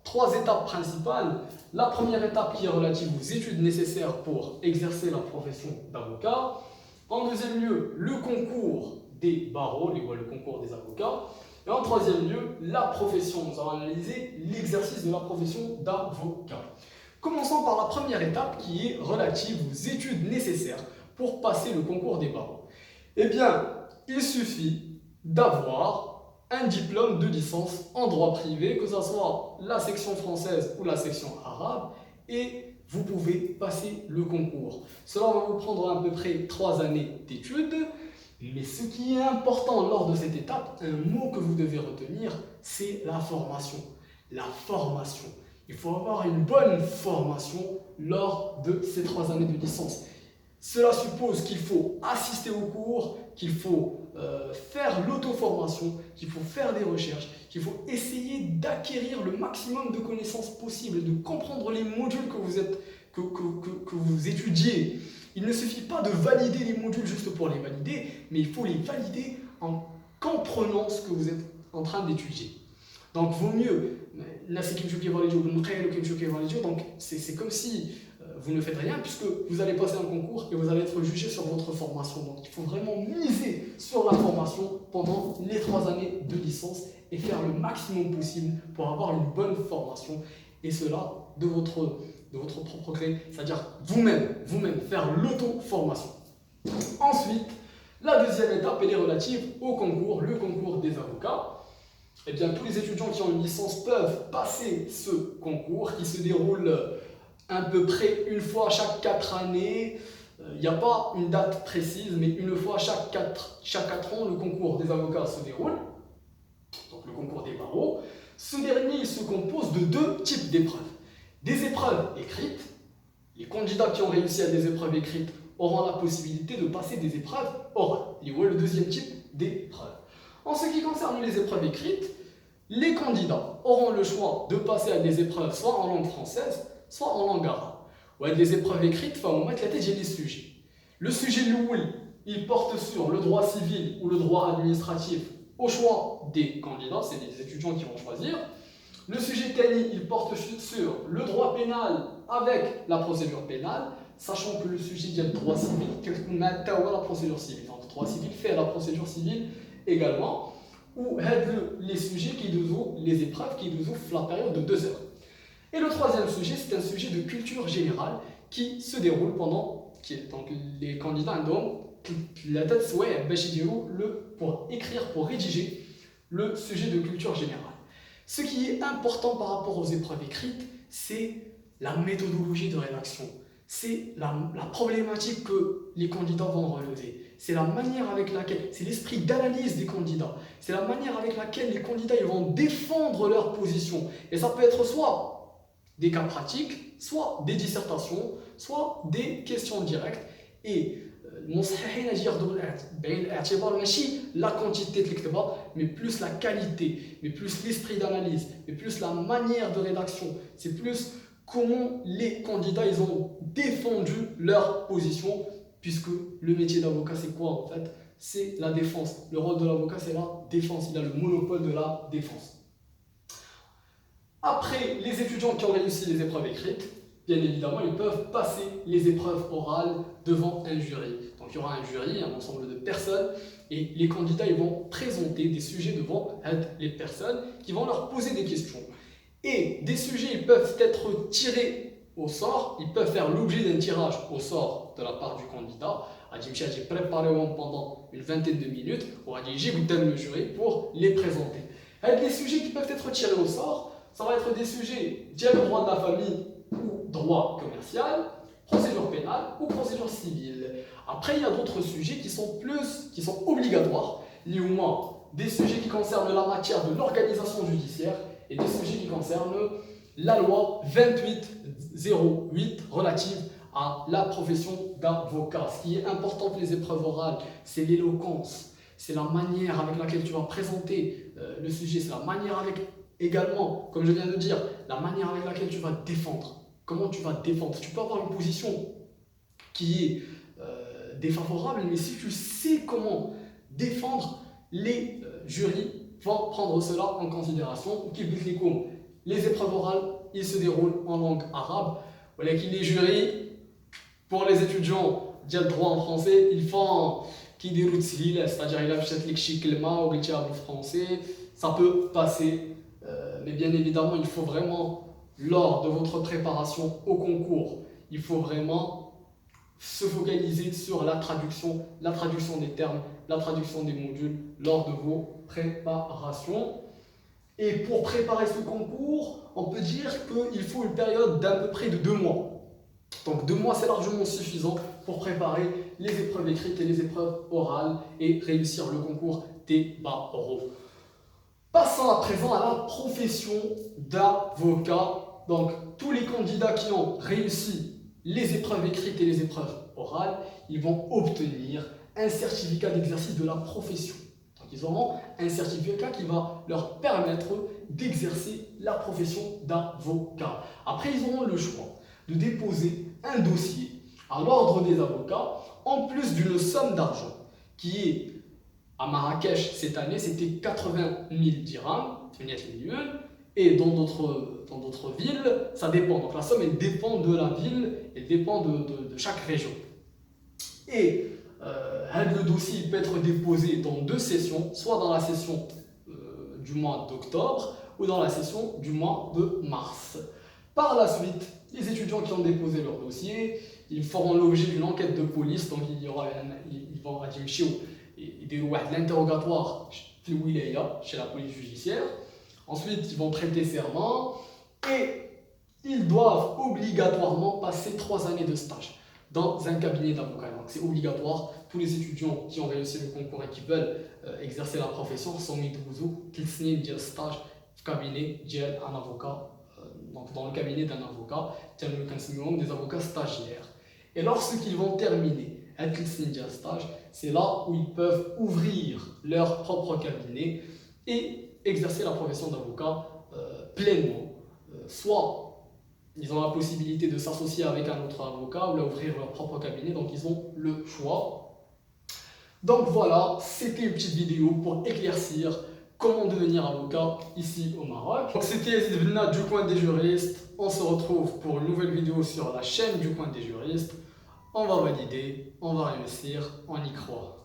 trois étapes principales. La première étape qui est relative aux études nécessaires pour exercer la profession d'avocat. En deuxième lieu, le concours des barreaux, le concours des avocats. Et en troisième lieu, la profession. Nous allons analyser l'exercice de la profession d'avocat. Commençons par la première étape qui est relative aux études nécessaires pour passer le concours des barreaux. Eh bien, il suffit d'avoir un diplôme de licence en droit privé, que ce soit la section française ou la section arabe, et vous pouvez passer le concours. Cela va vous prendre à peu près 3 années d'études, mais ce qui est important lors de cette étape, un mot que vous devez retenir, c'est la formation. La formation. Il faut avoir une bonne formation lors de ces 3 années de licence. Cela suppose qu'il faut assister aux cours, qu'il faut faire l'auto-formation, qu'il faut faire des recherches, qu'il faut essayer d'acquérir le maximum de connaissances possibles, de comprendre les modules que vous étudiez. Il ne suffit pas de valider les modules juste pour les valider, mais il faut les valider en comprenant ce que vous êtes en train d'étudier. Donc, vaut mieux. Là, c'est donc c'est comme si vous ne faites rien, puisque vous allez passer un concours et vous allez être jugé sur votre formation. Donc, il faut vraiment miser sur la formation pendant les 3 années de licence et faire le maximum possible pour avoir une bonne formation. Et cela de votre propre gré, c'est-à-dire vous-même faire l'auto-formation. Ensuite, la deuxième étape, elle est relative au concours, le concours des avocats. Eh bien, tous les étudiants qui ont une licence peuvent passer ce concours qui se déroule à peu près une fois chaque 4 années. Il n'y a pas une date précise, mais une fois chaque 4 ans, le concours des avocats se déroule. Donc le concours des barreaux. Ce dernier, il se compose de 2 types d'épreuves. Des épreuves écrites. Les candidats qui ont réussi à des épreuves écrites auront la possibilité de passer des épreuves orales. Il y a le deuxième type d'épreuves. En ce qui concerne les épreuves écrites, les candidats auront le choix de passer à des épreuves soit en langue française, soit en langue arabe. Ou à des épreuves écrites, enfin, la tête, j'ai des sujets. Le sujet Louis, il porte sur le droit civil ou le droit administratif au choix des candidats, c'est les étudiants qui vont choisir. Le sujet Tani, il porte sur le droit pénal avec la procédure pénale, sachant que le sujet du droit civil, la procédure civile. Donc, le droit civil fait la procédure civile également, ou les sujets qui nous les épreuves qui nous ouvrent la période de 2 heures. Et le troisième sujet, c'est un sujet de culture générale qui se déroule pendant, donc les candidats la tête souhait pour écrire, pour rédiger le sujet de culture générale. Ce qui est important par rapport aux épreuves écrites, c'est la méthodologie de rédaction. C'est la problématique que les candidats vont relever. C'est la manière avec laquelle, c'est l'esprit d'analyse des candidats. C'est la manière avec laquelle les candidats ils vont défendre leur position. Et ça peut être soit des cas pratiques, soit des dissertations, soit des questions directes. Et la quantité de l'ekteba, mais plus la qualité, mais plus l'esprit d'analyse, mais plus la manière de rédaction. C'est plus comment les candidats ils ont défendu leur position, puisque le métier d'avocat c'est quoi en fait? C'est la défense. Le rôle de l'avocat c'est la défense, il a le monopole de la défense. Après, les étudiants qui ont réussi les épreuves écrites, bien évidemment, ils peuvent passer les épreuves orales devant un jury. Donc il y aura un jury, un ensemble de personnes, et les candidats ils vont présenter des sujets devant les personnes qui vont leur poser des questions. Et des sujets ils peuvent être tirés au sort, ils peuvent faire l'objet d'un tirage au sort de la part du candidat. J'ai préparé pendant une vingtaine de minutes, j'ai goûté le jury pour les présenter. Les sujets qui peuvent être tirés au sort, ça va être des sujets le droit de la famille ou droit commercial, procédure pénale ou procédure civile. Après, il y a d'autres sujets qui sont obligatoires, des sujets qui concernent la matière de l'organisation judiciaire et des sujets qui concernent la loi 2808 relative à la profession d'avocat. Ce qui est important pour les épreuves orales, c'est l'éloquence, c'est la manière avec laquelle tu vas présenter le sujet, c'est la manière avec également, comme je viens de dire, la manière avec laquelle tu vas défendre. Comment tu vas défendre? Tu peux avoir une position qui est défavorable, mais si tu sais comment défendre, les jurys vont prendre cela en considération. les épreuves orales, ils se déroulent en langue arabe. Voilà qu'il les jurys, pour les étudiants de droit en français, ils font qui déroulent c'est-à-dire il a peut-être l'écrit kelma ou le français, ça peut passer, mais bien évidemment, il faut vraiment, lors de votre préparation au concours, il faut vraiment se focaliser sur la traduction des termes, la traduction des modules lors de vos préparations. Et pour préparer ce concours, on peut dire qu'il faut une période d'à peu près de 2 mois. Donc 2 mois, c'est largement suffisant pour préparer les épreuves écrites et les épreuves orales et réussir le concours des barreaux. Passons à présent à la profession d'avocat. Donc tous les candidats qui ont réussi les épreuves écrites et les épreuves orales, ils vont obtenir un certificat d'exercice de la profession. Donc ils auront un certificat qui va leur permettre d'exercer la profession d'avocat. Après, ils auront le choix de déposer un dossier à l'ordre des avocats en plus d'une somme d'argent qui est à Marrakech cette année, c'était 80 000 dirhams, et dans d'autres villes, ça dépend. Donc la somme, elle dépend de la ville, elle dépend de chaque région. Et le dossier peut être déposé dans 2 sessions, soit dans la session du mois d'octobre ou dans la session du mois de mars. Par la suite, les étudiants qui ont déposé leur dossier, ils feront l'objet d'une enquête de police, donc ils vont l'interrogatoire chez la police judiciaire. Ensuite, ils vont prêter serment et ils doivent obligatoirement passer 3 années de stage dans un cabinet d'avocat. Donc c'est obligatoire. Tous les étudiants qui ont réussi le concours et qui veulent exercer la profession sont mis de stage cabinet d'un avocat. Donc dans le cabinet d'un avocat, des avocats stagiaires. Et lorsqu'ils vont terminer un stage, c'est là où ils peuvent ouvrir leur propre cabinet et exercer la profession d'avocat pleinement. Soit ils ont la possibilité de s'associer avec un autre avocat ou d'ouvrir leur propre cabinet, donc ils ont le choix. Donc voilà, c'était une petite vidéo pour éclaircir comment devenir avocat ici au Maroc. Donc c'était Yazid Benna du coin des juristes. On se retrouve pour une nouvelle vidéo sur la chaîne du coin des juristes. On va valider, on va réussir, on y croit.